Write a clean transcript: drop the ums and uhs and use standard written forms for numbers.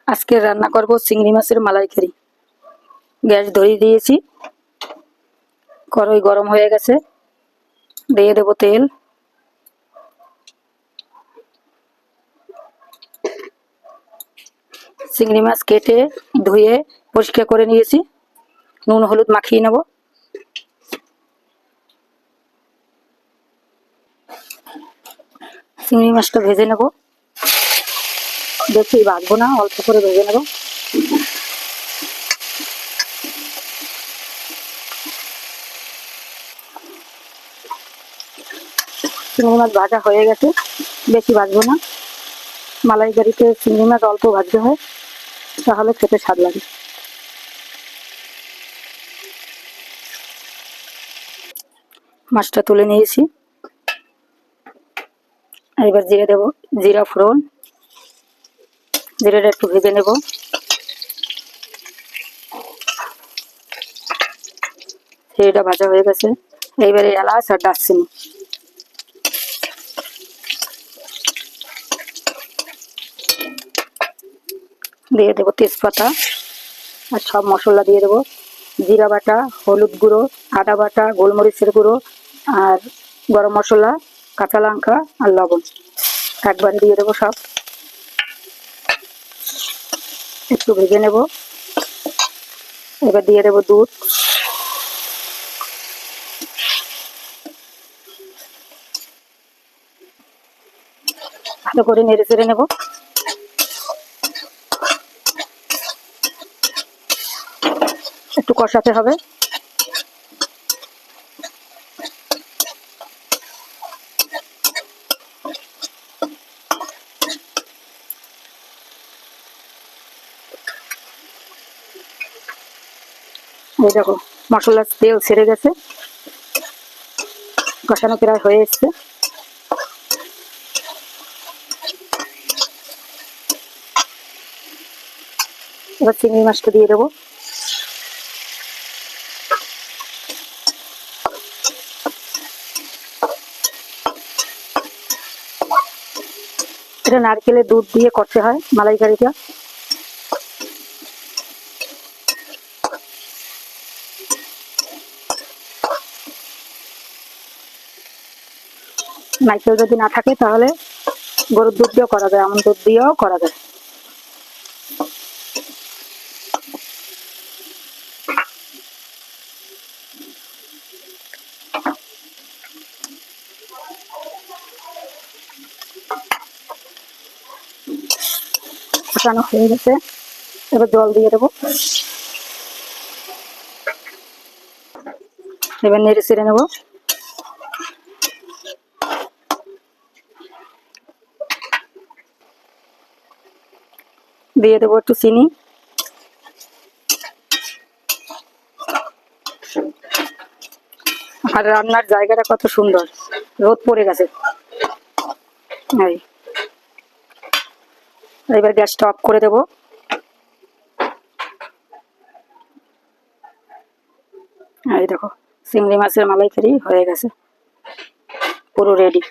আজকে রান্না করব চিংড়ি মাছের মালাইকারি। গ্যাস ধরিয়ে দিয়েছি, কড়াই গরম হয়ে গেছে, দিয়ে দেব তেল। চিংড়ি মাছ কেটে ধুয়ে পরিষ্কার করে নিয়েছি, নুন হলুদ মাখিয়ে নেব। চিংড়ি মাছটা ভেজে নেব, বেশি ভাজবো না, অল্প করে ভেজে নেব। চিংড়ি মাছ ভাজা হয়ে গেছে, বেশি ভাজবো না। মালাইকারিতে চিংড়ি মাছ অল্প ভাজতে হয়, তাহলে খেতে স্বাদ লাগে। মাছটা তুলে নিয়েছি, এবার জিরে দেব, জিরা ফোড়ন। জিরাটা একটু ভেজে নেব। জিরাটা ভাজা হয়ে গেছে, এইবারে এলাচ আর দারচিনি দিয়ে দেবো, তেজপাতা আর সব মশলা দিয়ে দেবো। জিরা বাটা, হলুদ গুঁড়ো, আদা বাটা, গোলমরিচের গুঁড়ো আর গরম মশলা, কাঁচা লঙ্কা আর লবণ একবারে দিয়ে দেবো সব। একটু ভেজে নেব। এবার দিয়ে দেবো দুধ। ভালো করে নেড়ে চেড়ে নেব। একটু কষাতে হবে। এই দেখো মশলার তেল ছেড়ে গেছে, কষানো প্রায় হয়ে এসছে। এবার চিংড়ি মাছটা দিয়ে দেবো। এটা নারকেলের দুধ দিয়ে করতে হয় মালাইকারিটা। নারকেল যদি না থাকে তাহলে গরুর দুধ দিয়েও করা যায়, আমন দুধ দিয়েও করা যায়। কষানো হয়ে গেছে, এবার জল দিয়ে দেবো। এবার নেড়ে চেড়ে নেবো। দিয়ে দেবো একটু চিনি। আর রান্নার জায়গাটা কত সুন্দর, রোদ পড়ে গেছে। এবার গ্যাসটা অফ করে দেবো। এই দেখো চিংড়ি মাছের মালাইকারি হয়ে গেছে, পুরো রেডি।